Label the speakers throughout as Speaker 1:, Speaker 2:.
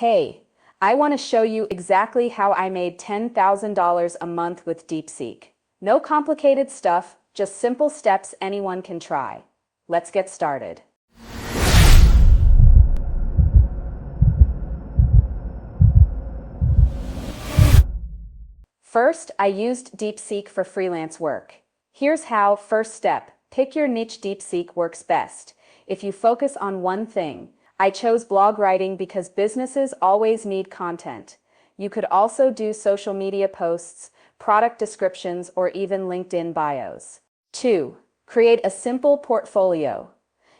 Speaker 1: Hey, I want to show you exactly how I made $10,000 a month with DeepSeek. No complicated stuff, just simple steps anyone can try. Let's get started. First, I used DeepSeek for freelance work. Here's how. First step, pick your niche. DeepSeek works best if you focus on one thing. I chose blog writing because businesses always need content. You could also do social media posts, product descriptions, or even LinkedIn bios. 2. Create a simple portfolio.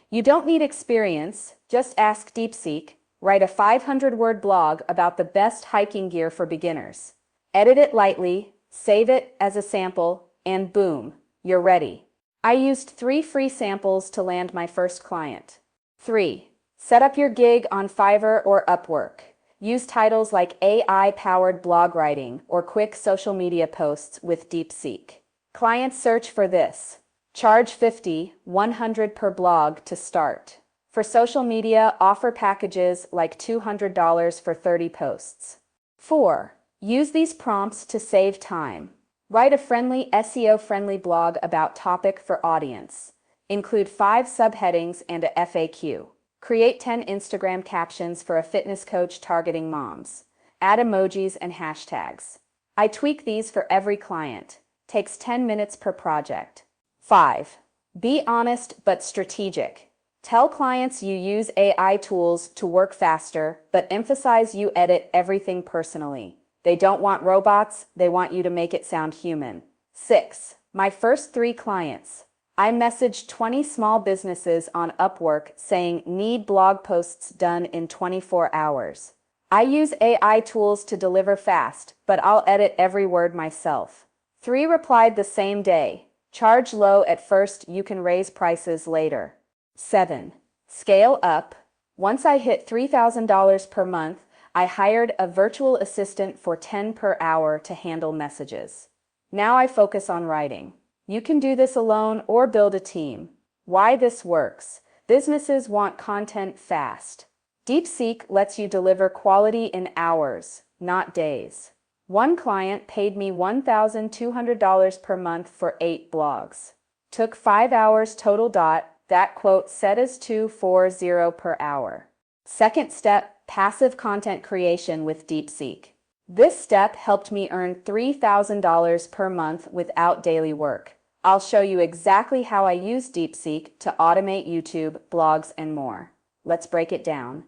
Speaker 1: You don't need experience, just ask DeepSeek. Write a 500-word blog about the best hiking gear for beginners. Edit it lightly, save it as a sample, and boom, you're ready. I used 3 free samples to land my first client. 3. Set up your gig on Fiverr or Upwork. Use titles like AI-powered blog writing or quick social media posts with DeepSeek. Clients search for this. Charge $50, $100 per blog to start. For social media, offer packages like $200 for 30 posts. 4. Use these prompts to save time. Write a friendly, SEO-friendly blog about topic for audience. Include 5 subheadings and a FAQ. Create 10 Instagram captions for a fitness coach targeting moms. Add emojis and hashtags. I tweak these for every client. Takes 10 minutes per project. 5. Be honest but strategic. Tell clients you use AI tools to work faster, but emphasize you edit everything personally. They don't want robots, they want you to make it sound human. 6. My first 3 clients. I messaged 20 small businesses on Upwork saying need blog posts done in 24 hours. I use AI tools to deliver fast, but I'll edit every word myself. 3 replied the same day. Charge low at first, you can raise prices later. 7. Scale up. Once I hit $3,000 per month, I hired a virtual assistant for $10 per hour to handle messages. Now I focus on writing. You can do this alone or build a team. Why this works? Businesses want content fast. DeepSeek lets you deliver quality in hours, not days. One client paid me $1,200 per month for 8 blogs. Took 5 hours total. That quote set as $240 per hour. Second step, passive content creation with DeepSeek. This step helped me earn $3,000 per month without daily work. I'll show you exactly how I use DeepSeek to automate YouTube, blogs, and more. Let's break it down.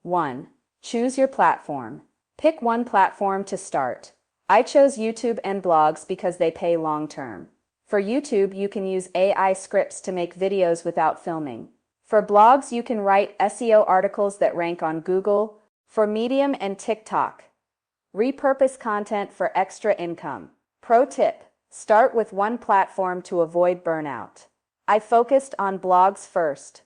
Speaker 1: 1. Choose your platform. Pick one platform to start. I chose YouTube and blogs because they pay long-term. For YouTube, you can use AI scripts to make videos without filming. For blogs, you can write SEO articles that rank on Google. For Medium and TikTok, repurpose content for extra income. Pro tip, start with one platform to avoid burnout. I focused on blogs first.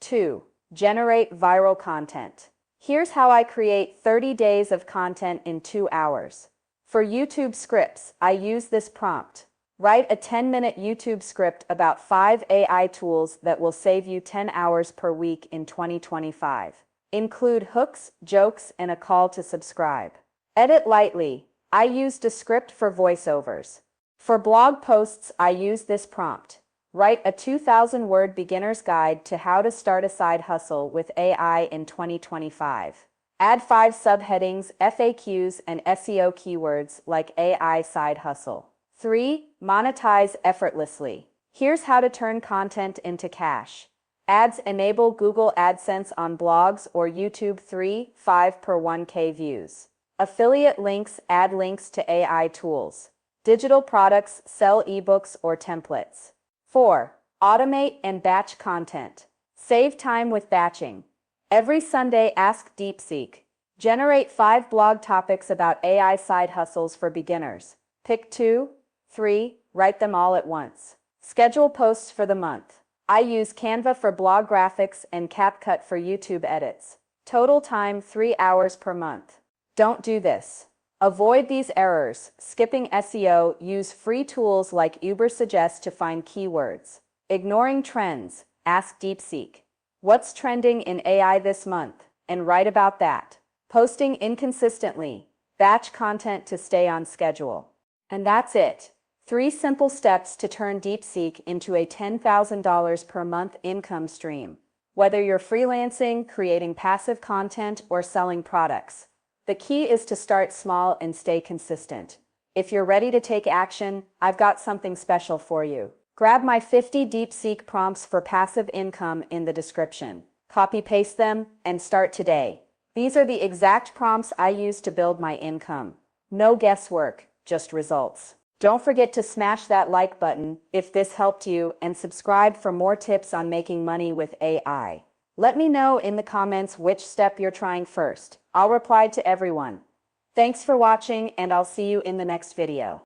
Speaker 1: 2. Generate viral content. Here's how I create 30 days of content in 2 hours. For YouTube scripts, I use this prompt. Write a 10-minute YouTube script about 5 AI tools that will save you 10 hours per week in 2025. Include hooks, jokes, and a call to subscribe. Edit lightly. I used a script for voiceovers. For blog posts, I use this prompt. Write a 2,000-word beginner's guide to how to start a side hustle with AI in 2025. Add 5 subheadings, FAQs, and SEO keywords like AI side hustle. 3. Monetize effortlessly. Here's how to turn content into cash. Ads enable Google AdSense on blogs or YouTube. 3, 5 per 1K views. Affiliate links, add links to AI tools. Digital products, sell ebooks or templates. 4. Automate and batch content. Save time with batching. Every Sunday, ask DeepSeek. Generate 5 blog topics about AI side hustles for beginners. Pick 2, 3, write them all at once. Schedule posts for the month. I use Canva for blog graphics and CapCut for YouTube edits. Total time 3 hours per month. Don't do this. Avoid these errors. Skipping SEO, use free tools like Ubersuggest to find keywords. Ignoring trends, ask DeepSeek. What's trending in AI this month? And write about that. posting inconsistently, batch content to stay on schedule. And that's it. 3 simple steps to turn DeepSeek into a $10,000 per month income stream. Whether you're freelancing, creating passive content, or selling products, the key is to start small and stay consistent. If you're ready to take action, I've got something special for you. Grab my 50 DeepSeek prompts for passive income in the description. Copy-paste them and start today. These are the exact prompts I use to build my income. No guesswork, just results. Don't forget to smash that like button if this helped you and subscribe for more tips on making money with AI. Let me know in the comments which step you're trying first. I'll reply to everyone. Thanks for watching, and I'll see you in the next video.